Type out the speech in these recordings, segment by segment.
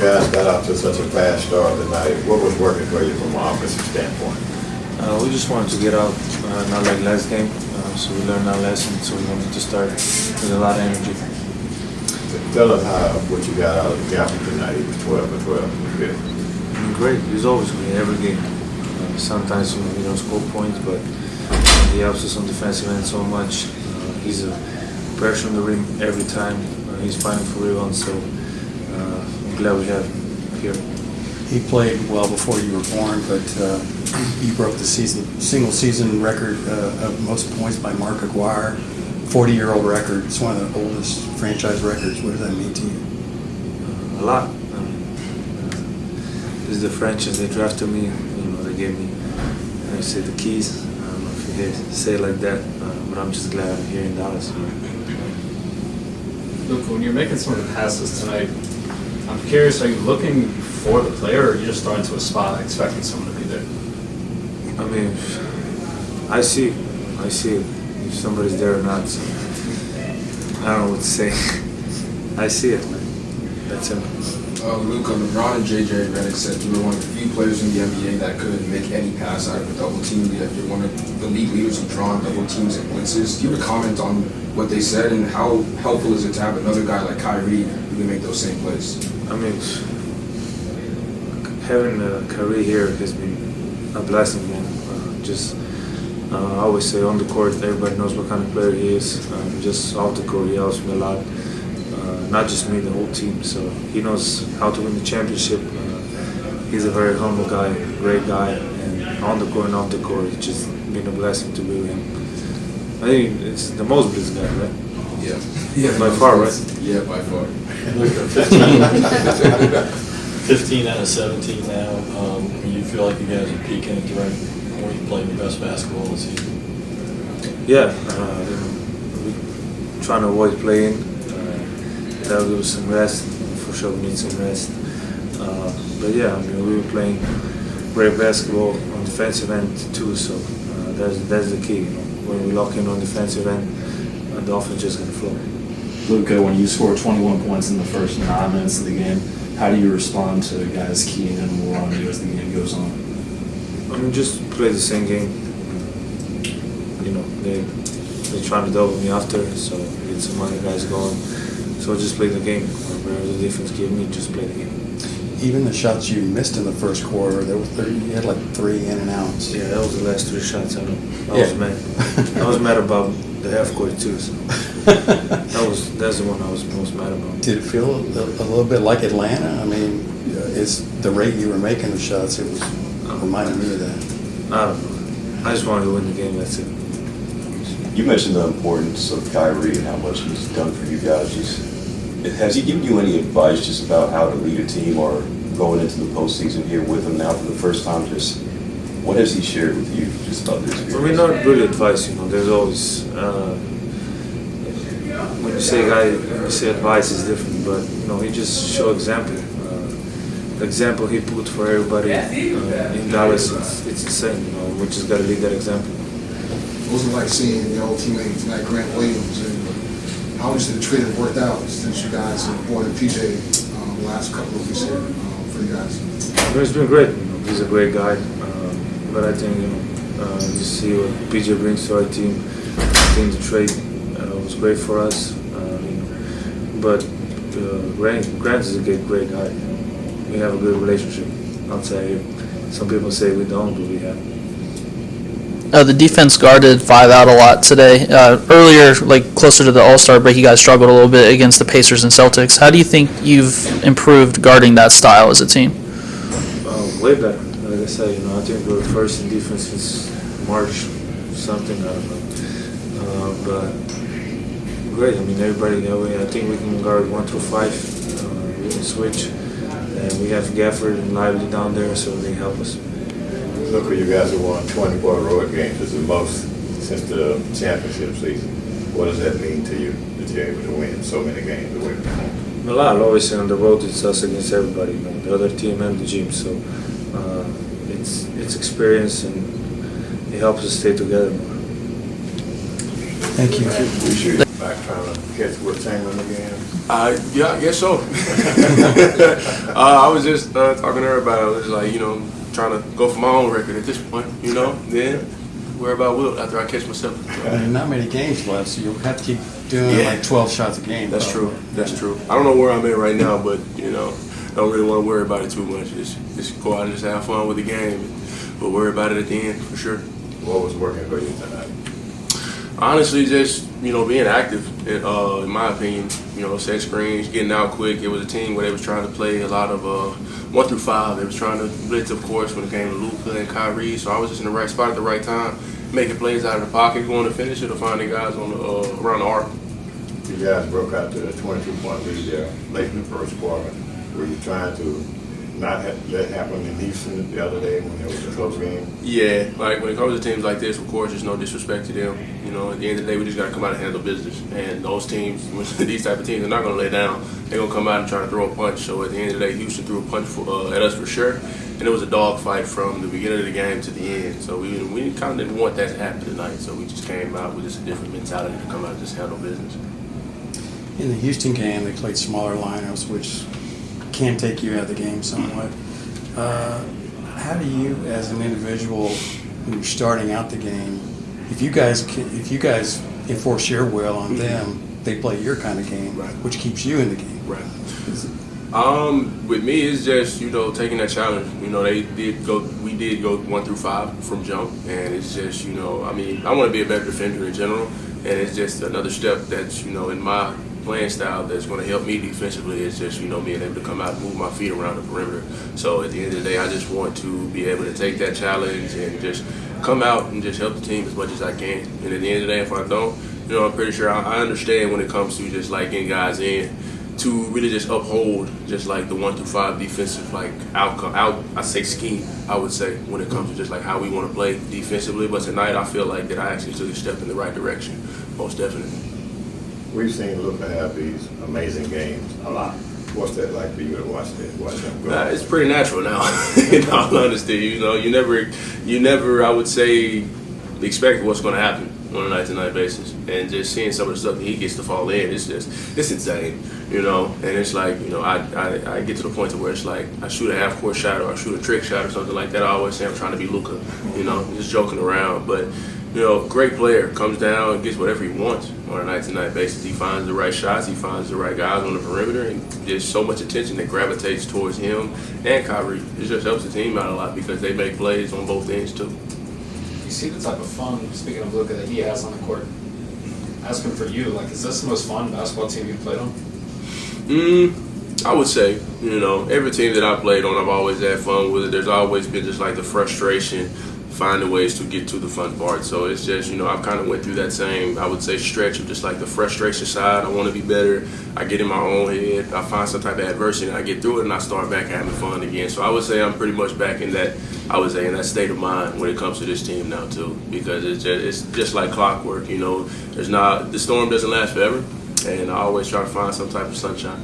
guys got off to such a fast start tonight. What was working for you from an offensive standpoint? We just wanted to get out, not like last game. So we learned our lesson, so we wanted to start with a lot of energy. Tell us what you got out of Gafford tonight. He was 12 for 12. It was good. Great. He's always great every game. Sometimes we don't score points, but he helps us on defensive end so much. He's a pressure on the rim every time. He's fighting for rebounds, so I'm glad we have him here. He played well before you were born, but you broke the single season record of most points by Mark Aguirre, 40-year-old record. It's one of the oldest franchise records. What does that mean to you? A lot. This is the franchise. They drafted me. They gave me, I say, the keys. I don't know if you hear say it like that, but I'm just glad I'm here in Dallas. Luka, when you're making some of the passes tonight, I'm curious, are you looking for the player, or are you just throwing to a spot expecting someone to be there? I mean, I see it. If somebody's there or not. So I don't know what to say. I see it. That's simple. Luka, LeBron and JJ Redick said you were one of the few players in the NBA that could make any pass out of a double team. Yet you're one of the league leaders who draw double teams and blitzes. Do you have a comment on what they said, and how helpful is it to have another guy like Kyrie who can make those same plays? I mean, having Kyrie here has been a blessing, man. I always say on the court, everybody knows what kind of player he is. Just off the court, he helps me a lot. Not just me, the whole team. So he knows how to win the championship. He's a very humble guy, great guy, and on the court and off the court, it's just been a blessing to be with him. I think it's the most blessed guy, right? Yeah, by far, right? Yeah, by far. 15 out of 17 now. You feel like you guys are peaking at the right point, playing the best basketball this season? Yeah, we're trying to avoid playing. That'll give us some rest. For sure, we need some rest. But yeah, I mean, we were playing great basketball on defensive end too. So that's the key. When we lock in on defensive end, the offense just gonna flow. Luka, when you score 21 points in the first 9 minutes of the game, how do you respond to guys keying in more on you as the game goes on? I mean, just play the same game. They're trying to double me after, so get some other guys going. So just play the game. Whatever the defense gave me, just play the game. Even the shots you missed in the first quarter, you had like 3 in and outs. Yeah, that was the last 3 shots. I was mad. I was mad about the half court too. So that's the one I was most mad about. Did it feel a little bit like Atlanta? I mean, it's the rate you were making the shots. It was reminding me of that. I don't know. I just wanted to win the game. That's it. You mentioned the importance of Kyrie and how much he's done for you guys. Has he given you any advice just about how to lead a team, or going into the postseason here with him now for the first time? Just what has he shared with you just about this experience? I mean, not really advice. There's always when you say advice is different, but he just show example. The example he put for everybody in Dallas, it's insane. We just got to lead that example. What was it like seeing your old teammate tonight, Grant Williams, and how much the trade have worked out since you guys have brought in PJ the last couple of weeks here for you guys? It's been great. He's a great guy, but I think you see what PJ brings to our team. I think the trade was great for us, but Grant is a great guy. We have a good relationship outside here. Some people say we don't, but we have. The defense guarded 5 out a lot today. Earlier, closer to the All-Star break, you guys struggled a little bit against the Pacers and Celtics. How do you think you've improved guarding that style as a team? Way better. Like I said, I think we're first in defense since March, something, I don't know. But great. I mean, everybody that way. I think we can guard 1 through 5. We can switch, and we have Gafford and Lively down there, so they help us. Look, you guys have won 24 road games. It's the most since the championship season. What does that mean to you that you're able to win so many games away from home? A lot. I always say on the road it's us against everybody, the other team and the gym. So it's experience, and it helps us stay together more. Thank you. Appreciate it. back trying to catch with Chamberlain again? Yeah, I guess so. I was just talking to everybody. I was like, trying to go for my own record at this point, Then worry about Wilt after I catch myself. There's not many games left, so you'll have to keep doing like 12 shots a game. That's true. That's true. I don't know where I'm at right now, but don't really want to worry about it too much. Just go out and just have fun with the game. But worry about it at the end for sure. What was working for you tonight? Honestly, just being active. In my opinion, set screens, getting out quick. It was a team where they was trying to play a lot of 1 through 5. They was trying to blitz, of course, when it came to Luka and Kyrie. So I was just in the right spot at the right time, making plays out of the pocket, going to finish it, or finding guys on the around the arc. You guys broke out to a 22-point lead there late in the first quarter. Were you trying to not let it happen in Houston the other day when there was a close game? Yeah, like when it comes to teams like this, of course, there's no disrespect to them. At the end of the day, we just got to come out and handle business. And those teams, these type of teams, they're not going to lay down. They're going to come out and try to throw a punch. So at the end of the day, Houston threw a punch at us for sure. And it was a dogfight from the beginning of the game to the end. So we kind of didn't want that to happen tonight. So we just came out with just a different mentality to come out and just handle business. In the Houston game, they played smaller lineups, which can take you out of the game somewhat. How do you, as an individual, when you're starting out the game, if you guys enforce your will on them, they play your kind of game, Right. which keeps you in the game. Right. With me, it's just taking that challenge. We did go 1 through 5 from jump, and it's just I want to be a better defender in general, and it's just another step that's in my playing style that's going to help me defensively. It's just being able to come out and move my feet around the perimeter. So at the end of the day, I just want to be able to take that challenge and just come out and just help the team as much as I can. And at the end of the day, if I don't, I'm pretty sure I understand when it comes to just like getting guys in to really just uphold just like the 1 through 5 defensive I say scheme, I would say, when it comes to just like how we want to play defensively. But tonight I feel like that I actually took a step in the right direction, most definitely. We've seen Luka have these amazing games a lot. What's that like for you to watch him go? It's pretty natural now. In all honesty, you never, I would say, expect what's going to happen on a night-to-night basis, and just seeing some of the stuff that he gets to fall in, it's insane, And it's like, I get to the point to where it's like I shoot a half-court shot or I shoot a trick shot or something like that. I always say I'm trying to be Luka, just joking around, but. Great player, comes down and gets whatever he wants on a night-to-night basis. He finds the right shots, he finds the right guys on the perimeter, and there's so much attention that gravitates towards him and Kyrie. It just helps the team out a lot because they make plays on both ends too. You see the type of fun, speaking of Luka, that he has on the court. Asking for you, is this the most fun basketball team you've played on? I would say, every team that I played on, I've always had fun with it. There's always been just like the frustration, finding ways to get to the fun part. So it's just, I've kind of went through that same, I would say, stretch of just like the frustration side. I want to be better. I get in my own head. I find some type of adversity and I get through it and I start back having fun again. So I would say I'm pretty much back in that, in that state of mind when it comes to this team now too, because it's just like clockwork, the storm doesn't last forever, and I always try to find some type of sunshine.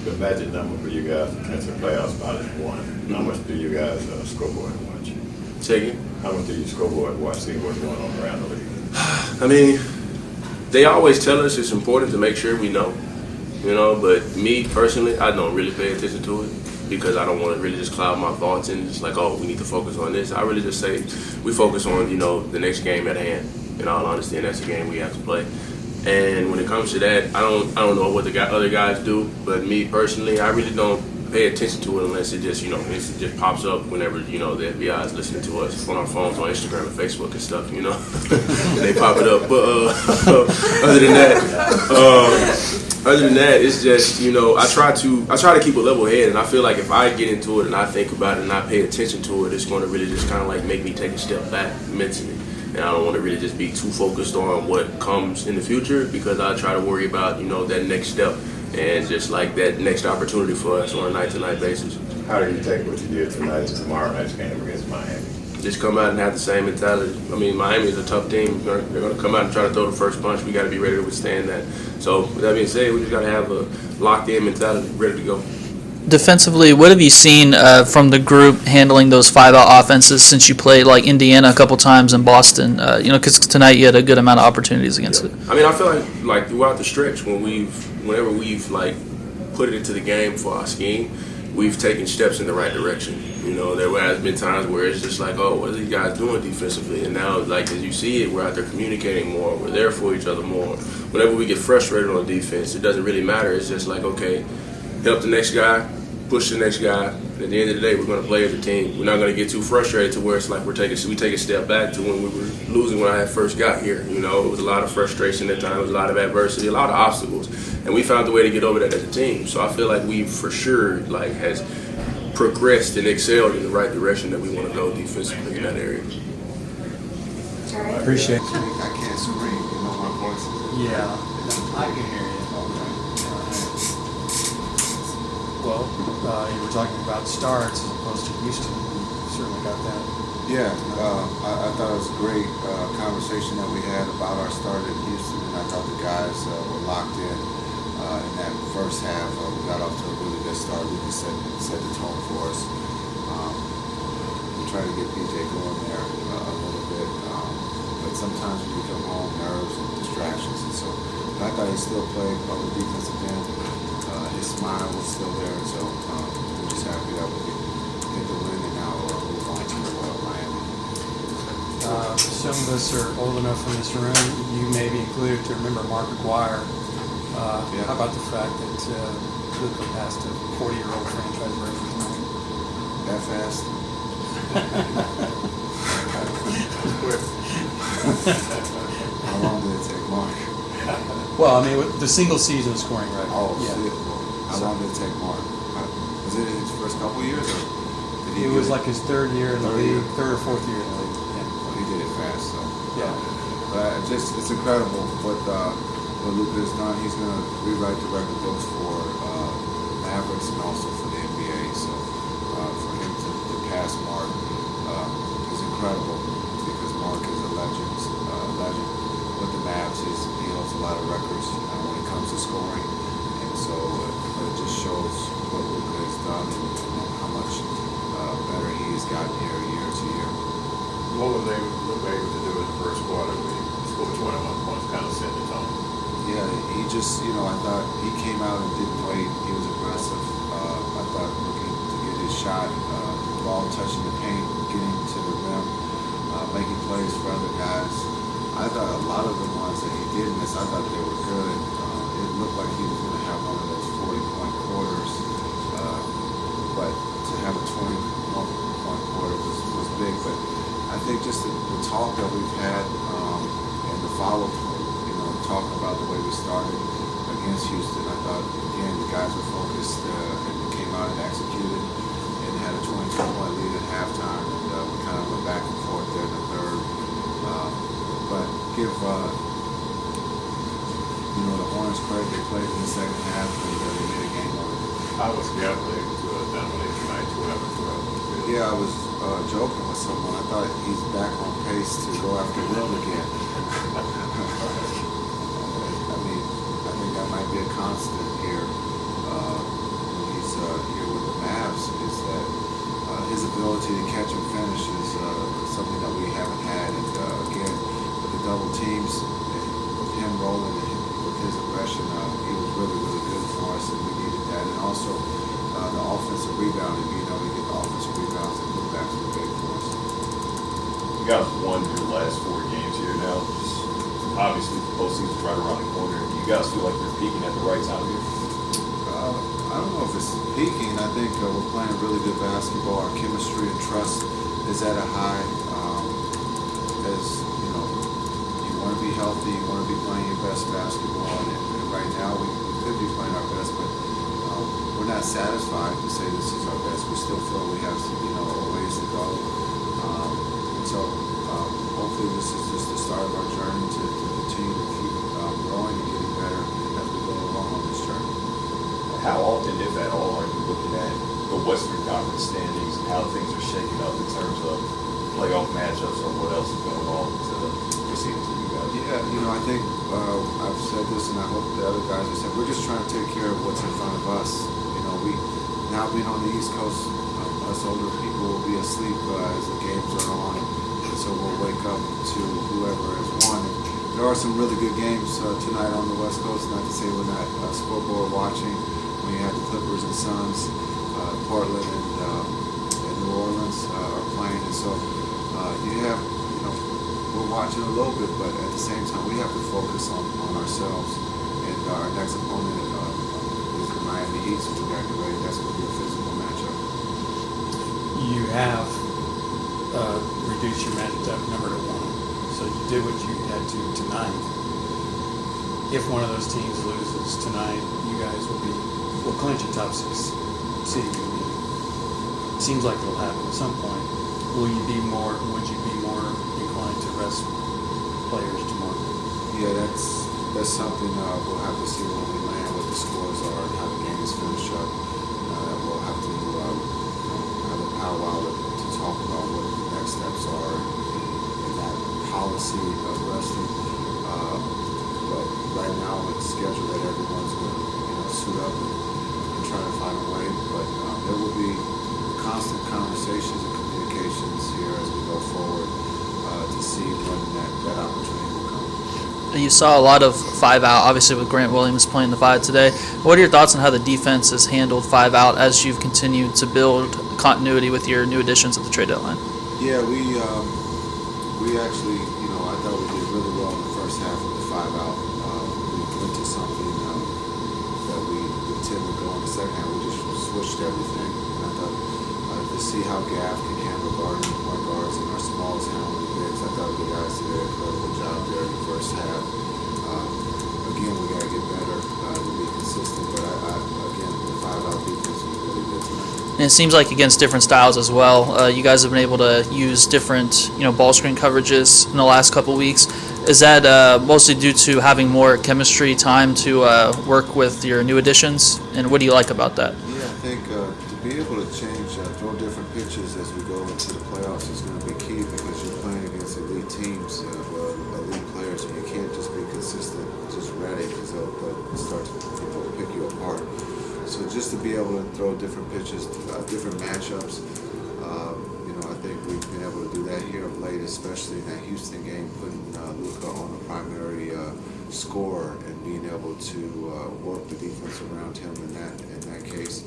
The magic number for you guys to catch the playoff spot is 1. How much do you guys scoreboard watch? Say again? How much do you scoreboard watch, see what's going on around the league? They always tell us it's important to make sure we know, but me personally, I don't really pay attention to it because I don't want to really just cloud my thoughts and just like, we need to focus on this. I really just say we focus on, the next game at hand. In all honesty, and that's the game we have to play. And when it comes to that, I don't know what the other guys do, but me personally, I really don't pay attention to it unless it just, it just pops up whenever, the FBI is listening to us on our phones on Instagram and Facebook and stuff, they pop it up. But other than that, it's just, I try to keep a level head, and I feel like if I get into it and I think about it and I pay attention to it, it's going to really just kind of like make me take a step back mentally. And I don't want to really just be too focused on what comes in the future because I try to worry about, that next step and just like that next opportunity for us on a night-to-night basis. How do you take what you did tonight to tomorrow night's game against Miami? Just come out and have the same mentality. Miami is a tough team. They're going to come out and try to throw the first punch. We got to be ready to withstand that. So with that being said, we just got to have a locked-in mentality, ready to go. defensively, what have you seen from the group handling those 5-out offenses since you played like Indiana a couple times in Boston? Because tonight you had a good amount of opportunities against it. I mean, I feel like throughout the stretch, whenever we've like put it into the game for our scheme, we've taken steps in the right direction. There has been times where it's just like, oh, what are these guys doing defensively? And now, like, as you see it, we're out there communicating more. We're there for each other more. Whenever we get frustrated on defense, it doesn't really matter. It's just like, okay, help the next guy, push the next guy. At the end of the day, we're going to play as a team. We're not going to get too frustrated to where it's like we take a step back to when we were losing when I had first got here. It was a lot of frustration at times, a lot of adversity, a lot of obstacles, and we found a way to get over that as a team. So I feel like we for sure has progressed and excelled in the right direction that we want to go defensively in that area. Appreciate it. I can't scream, my voice is. Yeah, I can hear you. Well, you were talking about starts as opposed to Houston. You certainly got that. Yeah, I thought it was a great conversation that we had about our start in Houston, and I thought the guys were locked in that first half. We got off to a really good start. We just set the tone for us. We tried to get PJ going there a little bit, but sometimes when you come home, nerves and distractions, and so. But I thought he still played on the defensive end. His smile was still there, and so we're just happy that we could get the win and now move on to Miami. Some of us are old enough in this room, you may be included, to remember Mark McGuire. Yeah. How about the fact that Luka passed a 40-year-old franchise record tonight? That fast? How long did it take Mark? Well, I mean, the single-season scoring record. Oh, yeah. shit. How long did it take Mark? Was it his first couple years? Or did he It was like his third year in the league, third or fourth year in the league. Yeah. Well, he did it fast, so. Yeah. But it's incredible what Luka has done. He's going to rewrite the record books for Mavericks and also for the NBA. So for him to pass Mark is incredible because Mark is a legend with the Mavs. He holds a lot of records when it comes to scoring. And so it just shows what Luka has done and how much better he has gotten year to year. What was Luka able to do in the first quarter when he scored 21 points, kind of set the tone? Yeah, he just, I thought he came out and didn't wait. He was aggressive. I thought looking to get his shot, ball touching the paint, getting to the rim, making plays for other guys. I thought a lot of the ones that he did miss, I thought they were good. It looked like he was going to have one of those 40-point quarters, but to have a 21-point quarter was big. But I think just the talk that we've had and the follow-through, talking about the way we started against Houston, I thought, again, the guys were focused and came out and executed and had a 22-point lead at halftime, and we kind of went back and forth there in the third. But give the Hornets credit, they played in the second half and they made a game of it. How was Gafford able to dominate tonight 12-12? Yeah, I was joking with someone. I thought he's back on pace to go after Will again. I think that might be a constant here when he's here with the Mavs, is that his ability to catch and finish is something that we haven't had. And again, with the double teams, with him rolling and with his aggression, he was really, really good for us, and we needed that. And also the offensive rebounding, we get the offensive rebounds and putbacks were big for us. You guys won your last 4 games here now. Obviously, the postseason's right around the corner. You guys feel like you're peaking at the right time here? I don't know if it's peaking. I think we're playing really good basketball. Our chemistry and trust is at a high. As you want to be healthy, you want to be playing your best basketball. And right now, we could be playing our best, but we're not satisfied to say this is our best. We still feel we have a ways to go. And so hopefully this is just the start of our journey to continue to keep growing and getting better as we go along on this journey. How often, if at all, are you looking at the Western Conference standings and how things are shaking up in terms of playoff matchups or what else is going on to proceed to you guys? Yeah, I think I've said this, and I hope the other guys have said, we're just trying to take care of what's in front of us. We now being on the East Coast, us older people will be asleep as the games are on, and so we'll wake up to whoever has won. There are some really good games tonight on the West Coast. Not to say we're not scoreboard watching. When you have the Clippers and Suns, Portland and New Orleans are playing, and so you have, we're watching a little bit, but at the same time we have to focus on ourselves. And our next opponent is the Miami Heat, so we got to get ready. That's going to be a physical matchup. You have reduced your matchup number to 1. So you did what you had to tonight. If one of those teams loses tonight, you guys will clinch a top 6 seed. It seems like it'll happen at some point. Would you be more inclined to rest players tomorrow? Yeah, that's something we'll have to see when we land, what the scores are, and how the game is finished up. We'll have to have a powwow to talk about what the next steps are in that policy of resting. But right now it's scheduled that everyone's going to suit up and try to find a way. But there will be constant conversations and communications here as we go forward to see when that opportunity will come. You saw a lot of 5 out, obviously with Grant Williams playing the 5 today. What are your thoughts on how the defense has handled 5 out as you've continued to build continuity with your new additions at the trade deadline? Yeah, we actually, I thought we did really well in the first half with the 5 out. We went to something that we tend to go in the second half. We just switched everything. And I thought to see how Gaff can handle guarding point guards and our smallest handling bigs. I thought the guys did an incredible job there in the first half. Again, we got to get better to be consistent. But again, the 5 out defense was really good tonight. And it seems like against different styles as well, you guys have been able to use different, ball screen coverages in the last couple weeks. Is that mostly due to having more chemistry time to work with your new additions? And what do you like about that? Yeah, I think to be able to change, throw different pitches as we go into the playoffs is going to be key because you're playing against elite teams, elite players, and you can't just be consistent, just ready because they'll start to pick you apart. So just to be able to throw different pitches, different matchups, I think we've been able to do that here of late, especially in that Houston game, putting Luka on the primary scorer and being able to work the defense around him in that case.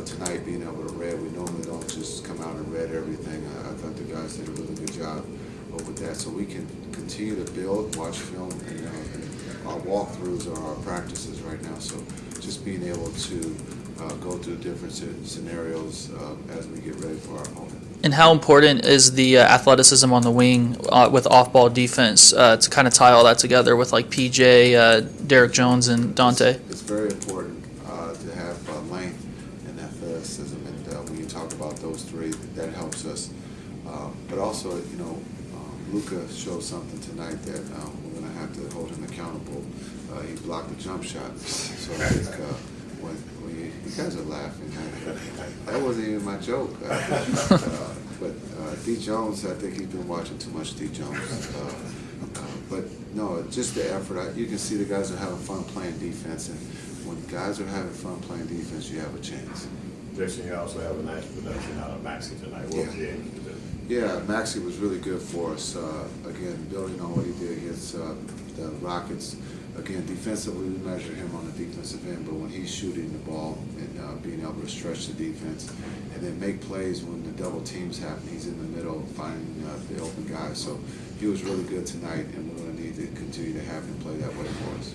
Tonight, being able to read, we normally don't just come out and read everything. I thought the guys did a really good job with that, so we can continue to build, watch film, and our walkthroughs are our practices right now. So just being able to go through different scenarios as we get ready for our opponent. And how important is the athleticism on the wing with off-ball defense to kind of tie all that together with like PJ, Derek Jones, and Dante? It's very important to have length and athleticism, and when you talk about those three, that helps us. But also, Luka showed something tonight that we're going to have to hold him accountable. He blocked the jump shot, so I think when you guys are laughing, that wasn't even my joke. But D. Jones, I think he's been watching too much D. Jones. But no, just the effort. You can see the guys are having fun playing defense, and when guys are having fun playing defense, you have a chance. Jason, you also have a nice production out of Maxey tonight. What was he able to do? Yeah, Maxey was really good for us. Again, building on what he did against the Rockets. Again, defensively, we measure him on the defensive end, but when he's shooting the ball and being able to stretch the defense and then make plays when the double teams happen, he's in the middle finding the open guys. So he was really good tonight, and we're going to need to continue to have him play that way for us.